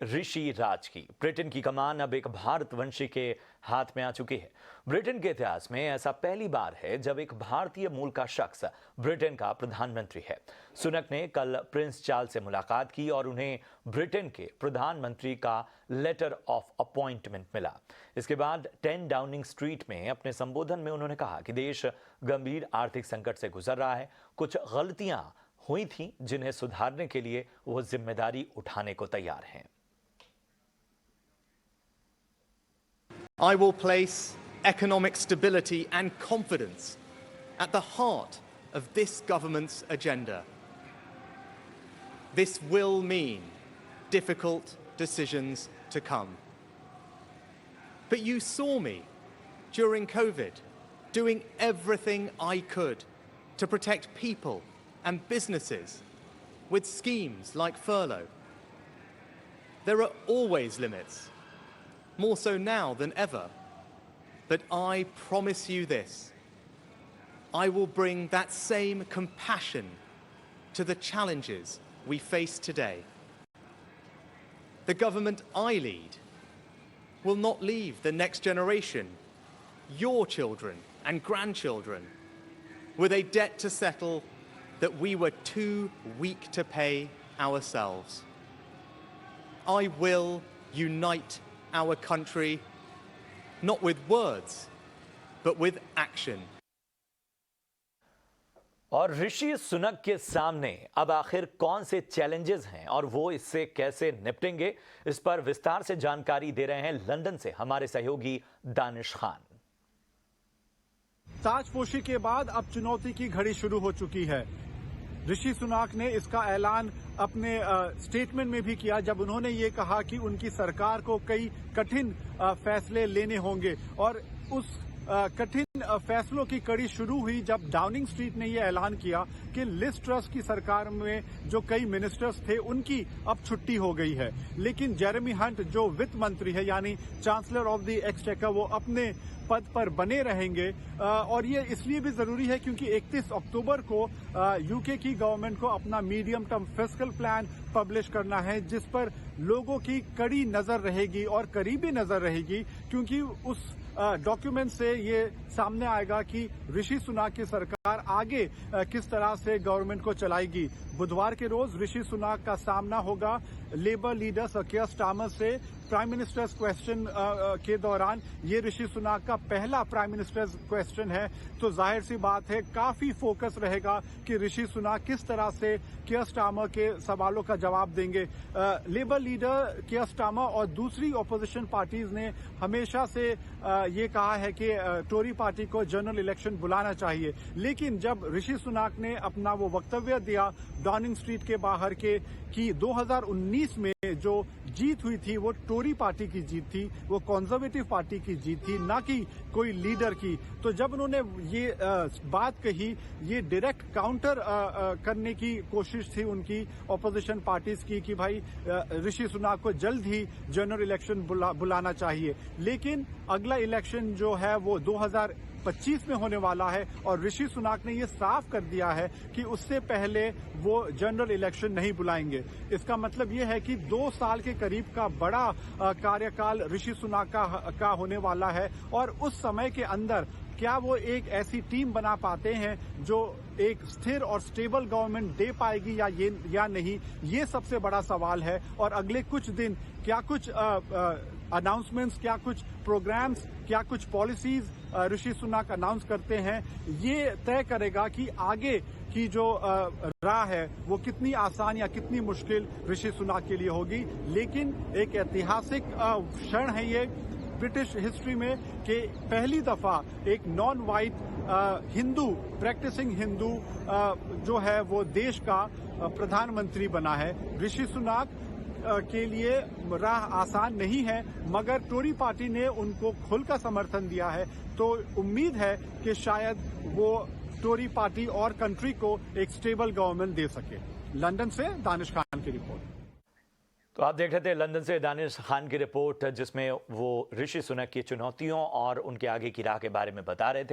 ऋषि राज की ब्रिटेन की कमान अब एक भारतवंशी के हाथ में आ चुकी है। ब्रिटेन के इतिहास में ऐसा पहली बार है जब एक भारतीय मूल का शख्स ब्रिटेन का प्रधानमंत्री है। सुनक ने कल प्रिंस चार्ल्स से मुलाकात की और उन्हें ब्रिटेन के प्रधानमंत्री का लेटर ऑफ अपॉइंटमेंट मिला। इसके बाद 10 डाउनिंग स्ट्रीट में अपने संबोधन में उन्होंने कहा कि देश गंभीर आर्थिक संकट से गुजर रहा है। कुछ गलतियां हुई थी जिन्हें सुधारने के लिए वो जिम्मेदारी उठाने को तैयार हैं। I will place economic stability and confidence at the heart of this government's agenda. This will mean difficult decisions to come. But you saw me during COVID doing everything I could to protect people and businesses with schemes like furlough. There are always limits. More so now than ever. But I promise you this, I will bring that same compassion to the challenges we face today. The government I lead will not leave the next generation, your children and grandchildren, with a debt to settle that we were too weak to pay ourselves. I will unite our country, not with words, but with action. और ऋषि सुनक के सामने अब आखिर कौन से challenges हैं और वो इससे कैसे निपटेंगे, इस पर विस्तार से जानकारी दे रहे हैं लंदन से हमारे सहयोगी दानिश खान। ताजपोशी के बाद अब चुनौती की घड़ी शुरू हो चुकी है। ऋषि सुनक ने इसका ऐलान अपने स्टेटमेंट में भी किया जब उन्होंने ये कहा कि उनकी सरकार को कई कठिन फैसले लेने होंगे और उस कठिन फैसलों की कड़ी शुरू हुई जब डाउनिंग स्ट्रीट ने ये ऐलान किया कि लिज ट्रस की सरकार में जो कई मिनिस्टर्स थे उनकी अब छुट्टी हो गई है, लेकिन जेरेमी हंट जो वित्त मंत्री है यानी चांसलर ऑफ द एक्सचेकर वो अपने पद पर बने रहेंगे। और ये इसलिए भी जरूरी है क्योंकि 31 अक्टूबर को यूके की गवर्नमेंट को अपना medium term fiscal plan publish करना है जिस पर लोगों की कड़ी नजर रहेगी और करीबी नजर रहेगी, क्योंकि उस डॉक्यूमेंट से ये सामने आएगा कि ऋषि सुनक की सरकार आगे किस तरह से गवर्नमेंट को चलाएगी। बुधवार के रोज ऋषि सुनक का सामना होगा लेबर लीडर सर कियर स्टारमर से। प्राइम मिनिस्टर्स क्वेश्चन के दौरान ये ऋषि सुनक का पहला प्राइम मिनिस्टर्स क्वेश्चन है, तो जाहिर सी बात है काफी फोकस रहेगा कि ऋषि सुनक किस तरह से कियर स्टारमर के सवालों का जवाब देंगे। लेबर लीडर कियर स्टारमर और दूसरी ऑपोजिशन पार्टीज ने हमेशा से ये कहा है कि टोरी पार्टी को जनरल इलेक्शन बुलाना चाहिए, लेकिन जब ऋषि सुनक ने अपना वो वक्तव्य दिया डाउनिंग स्ट्रीट के बाहर के कि 2019 में जो जीत हुई थी वो टोरी पार्टी की जीत थी, वो कंजर्वेटिव पार्टी की जीत थी, ना कि कोई लीडर की, तो जब उन्होंने ये बात कही ये डायरेक्ट काउंटर करने की कोशिश थी उनकी ऑपोजिशन पार्टीज की कि भाई ऋषि सुनक को जल्द ही जनरल इलेक्शन बुलाना चाहिए। लेकिन अगला इलेक्शन जो है वो 2025 में होने वाला है और ऋषि सुनक ने ये साफ कर दिया है कि उससे पहले वो जनरल इलेक्शन नहीं बुलाएंगे। इसका मतलब ये है कि 2 साल के करीब का बड़ा कार्यकाल ऋषि सुनक का होने वाला है और उस समय के अंदर क्या वो एक ऐसी टीम बना पाते हैं जो एक स्थिर और स्टेबल गवर्नमेंट दे पाएगी या नहीं, ये सबसे बड़ा सवाल है। और अगले कुछ दिन क्या कुछ अनाउंसमेंट्स, क्या कुछ प्रोग्राम्स, क्या कुछ पॉलिसीज ऋषि सुनक अनाउंस करते हैं, ये तय करेगा कि आगे की जो राह है वो कितनी आसान या कितनी मुश्किल ऋषि सुनक के लिए होगी। लेकिन एक ऐतिहासिक क्षण है ये ब्रिटिश हिस्ट्री में कि पहली दफा एक non white Hindu practicing Hindu जो है वो देश का प्रधानमंत्री बना है। ऋषि सुनक के लिए राह आसान नहीं है, मगर टोरी पार्टी ने उनको खुलकर समर्थन दिया है, तो उम्मीद है कि शायद वो टोरी पार्टी और कंट्री को एक स्टेबल गवर्नमेंट दे सके। लंदन से दानिश खान की रिपोर्ट। तो आप देख रहे थे लंदन से दानिश खान की रिपोर्ट जिसमें वो ऋषि सुनक की चुनौतियों और उनके आगे की राह के बारे में बता रहे थे।